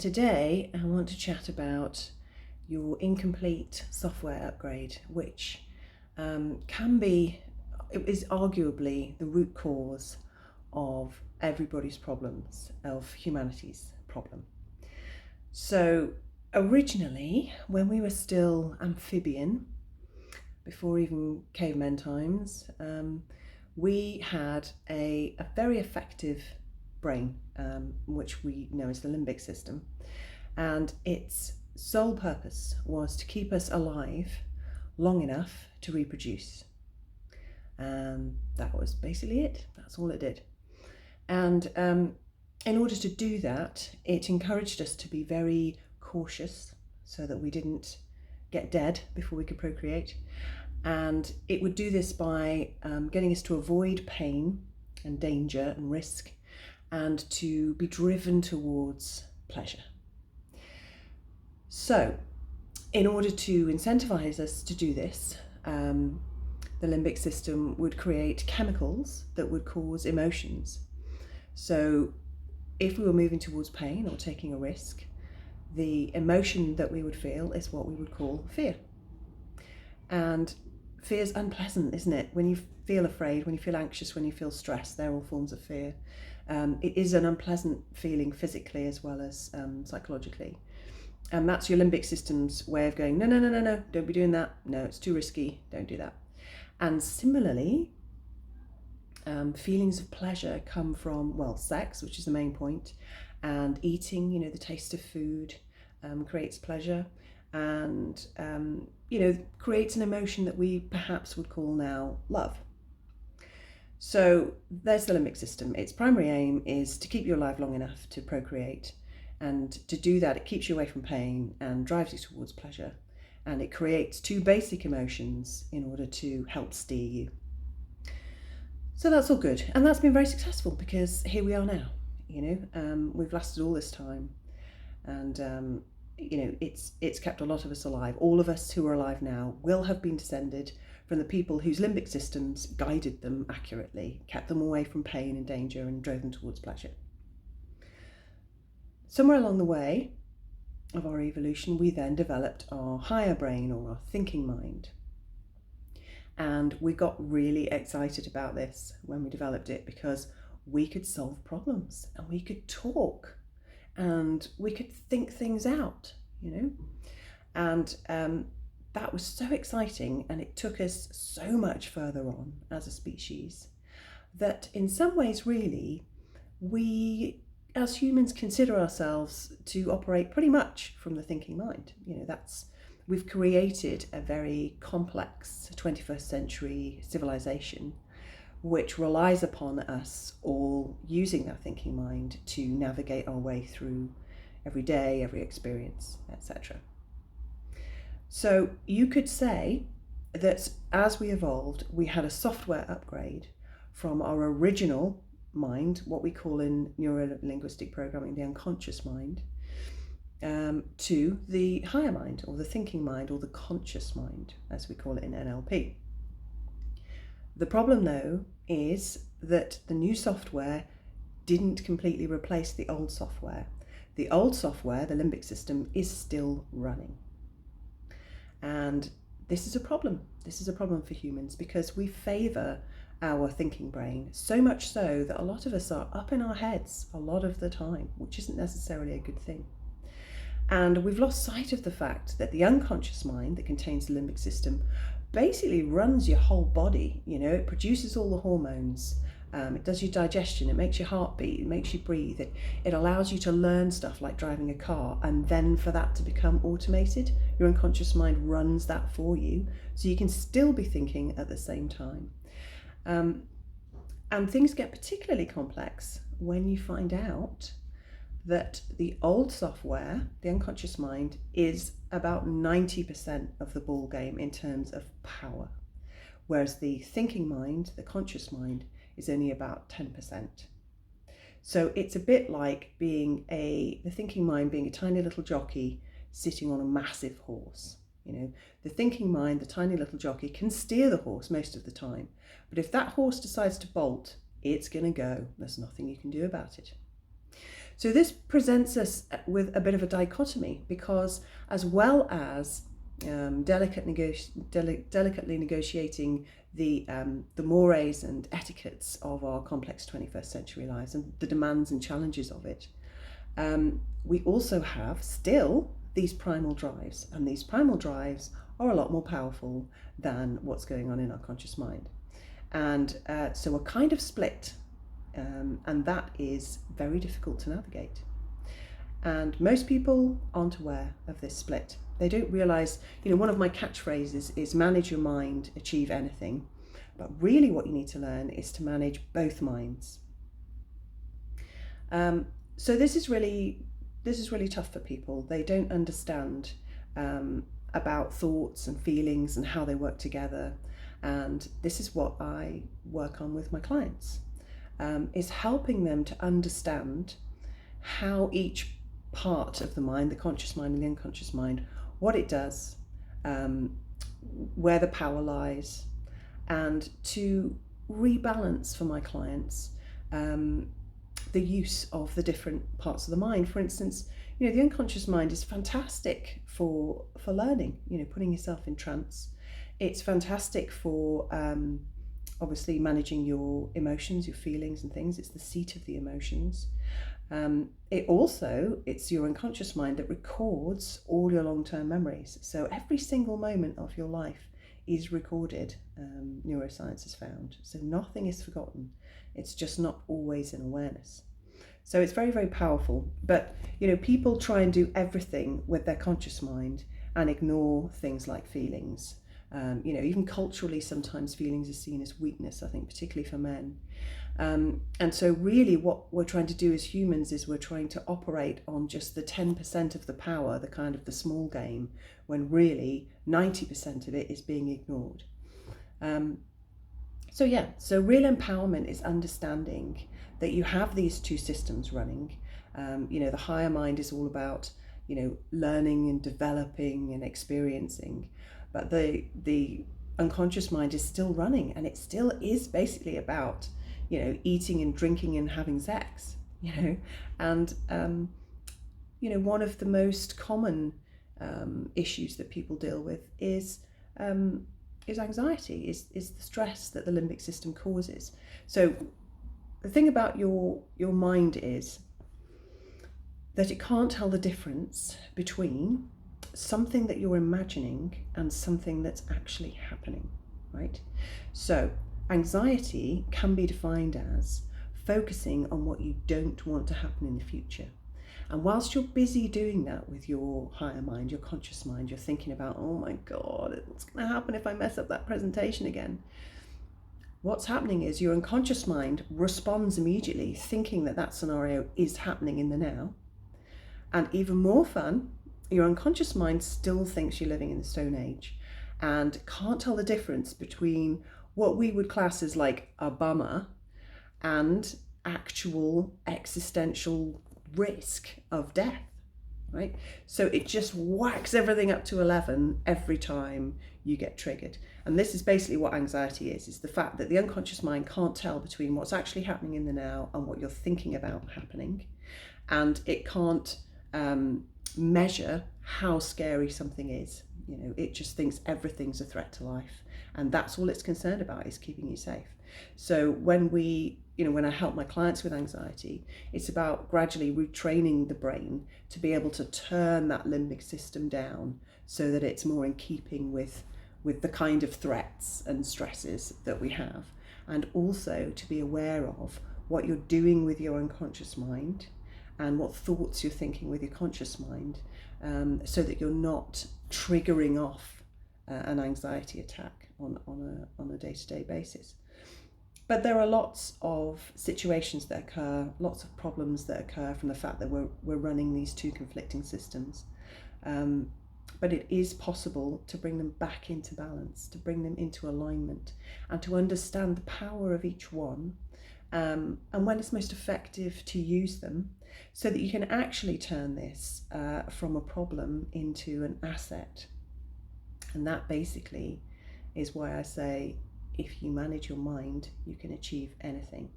Today, I want to chat about your incomplete software upgrade, which is arguably the root cause of everybody's problems, of humanity's problem. So, originally, when we were still amphibian, before even cavemen times, we had a very effective brain, which we know as the limbic system, and its sole purpose was to keep us alive long enough to reproduce. And that was basically it. That's all it did. And in order to do that, it encouraged us to be very cautious so that we didn't get dead before we could procreate. And it would do this by getting us to avoid pain and danger and risk, and to be driven towards pleasure. So, in order to incentivize us to do this, the limbic system would create chemicals that would cause emotions. So, if we were moving towards pain or taking a risk, the emotion that we would feel is what we would call fear. And fear's unpleasant, isn't it? When you feel afraid, when you feel anxious, when you feel stressed, they're all forms of fear. It is an unpleasant feeling physically as well as psychologically. And that's your limbic system's way of going, no, don't be doing that. No, it's too risky, don't do that. And similarly, feelings of pleasure come from, sex, which is the main point, and eating, the taste of food creates pleasure, and creates an emotion that we perhaps would call now love. So there's the limbic system. Its primary aim is to keep you alive long enough to procreate, and to do that it keeps you away from pain and drives you towards pleasure, and it creates two basic emotions in order to help steer you. So that's all good, and that's been very successful because here we are now. We've lasted all this time, and it's kept a lot of us alive. All of us who are alive now will have been descended from the people whose limbic systems guided them accurately, kept them away from pain and danger, and drove them towards pleasure. Somewhere along the way of our evolution, we then developed our higher brain, or our thinking mind. And we got really excited about this when we developed it, because we could solve problems and we could talk and we could think things out, and that was so exciting, and it took us so much further on as a species that in some ways really we as humans consider ourselves to operate pretty much from the thinking mind. We've created a very complex 21st century civilization which relies upon us all using that thinking mind to navigate our way through every day, every experience, etc. So you could say that as we evolved, we had a software upgrade from our original mind, what we call in neuro-linguistic programming the unconscious mind, to the higher mind, or the thinking mind, or the conscious mind, as we call it in NLP. The problem, though, is that the new software didn't completely replace the old software. The old software, the limbic system, is still running. And this is a problem. This is a problem for humans because we favour our thinking brain, so much so that a lot of us are up in our heads a lot of the time, which isn't necessarily a good thing. And we've lost sight of the fact that the unconscious mind that contains the limbic system basically runs your whole body. It produces all the hormones, it does your digestion, it makes your heart beat, it makes you breathe, it allows you to learn stuff like driving a car, and then for that to become automated, your unconscious mind runs that for you, so you can still be thinking at the same time. And things get particularly complex when you find out that the old software, the unconscious mind, is about 90% of the ball game in terms of power, whereas the thinking mind, the conscious mind, is only about 10%. So it's a bit like the thinking mind being a tiny little jockey sitting on a massive horse. The thinking mind, the tiny little jockey, can steer the horse most of the time, but if that horse decides to bolt, it's going to go. There's nothing you can do about it. So this presents us with a bit of a dichotomy, because as well as delicately negotiating the mores and etiquettes of our complex 21st century lives and the demands and challenges of it, we also have still these primal drives, and these primal drives are a lot more powerful than what's going on in our conscious mind. And so we're kind of split, and that is very difficult to navigate. And most people aren't aware of this split. They don't realise, one of my catchphrases is manage your mind, achieve anything. But really what you need to learn is to manage both minds. So this is really tough for people. They don't understand about thoughts and feelings and how they work together. And this is what I work on with my clients, is helping them to understand how each part of the mind, the conscious mind and the unconscious mind, what it does, where the power lies, and to rebalance for my clients the use of the different parts of the mind. For instance, the unconscious mind is fantastic for learning, putting yourself in trance. It's fantastic for obviously managing your emotions, your feelings and things. It's the seat of the emotions. It's your unconscious mind that records all your long-term memories. So every single moment of your life is recorded, neuroscience has found. So nothing is forgotten. It's just not always in awareness. So it's very, very powerful. But, people try and do everything with their conscious mind and ignore things like feelings. Even culturally, sometimes feelings are seen as weakness, I think, particularly for men. And so really what we're trying to do as humans is we're trying to operate on just the 10% of the power, the kind of the small game, when really 90% of it is being ignored. So real empowerment is understanding that you have these two systems running. The higher mind is all about, learning and developing and experiencing, but the unconscious mind is still running, and it still is basically about, eating and drinking and having sex, and one of the most common issues that people deal with is anxiety, is the stress that the limbic system causes. So the thing about your mind is that it can't tell the difference between something that you're imagining and something that's actually happening, right? So anxiety can be defined as focusing on what you don't want to happen in the future. And whilst you're busy doing that with your higher mind, your conscious mind, you're thinking about, oh my God, what's going to happen if I mess up that presentation again? What's happening is your unconscious mind responds immediately, thinking that scenario is happening in the now. And even more fun, your unconscious mind still thinks you're living in the Stone Age and can't tell the difference between what we would class as like a bummer and actual existential risk of death, right? So it just whacks everything up to 11 every time you get triggered. And this is basically what anxiety is the fact that the unconscious mind can't tell between what's actually happening in the now and what you're thinking about happening. And it can't measure how scary something is. It just thinks everything's a threat to life, and that's all it's concerned about, is keeping you safe. So when I help my clients with anxiety, it's about gradually retraining the brain to be able to turn that limbic system down so that it's more in keeping with the kind of threats and stresses that we have, and also to be aware of what you're doing with your unconscious mind and what thoughts you're thinking with your conscious mind, so that you're not triggering off an anxiety attack on a day-to-day basis. But there are lots of situations that occur, lots of problems that occur from the fact that we're running these two conflicting systems. But it is possible to bring them back into balance, to bring them into alignment, and to understand the power of each one, and when it's most effective to use them, so that you can actually turn this from a problem into an asset. And that basically is why I say, if you manage your mind, you can achieve anything.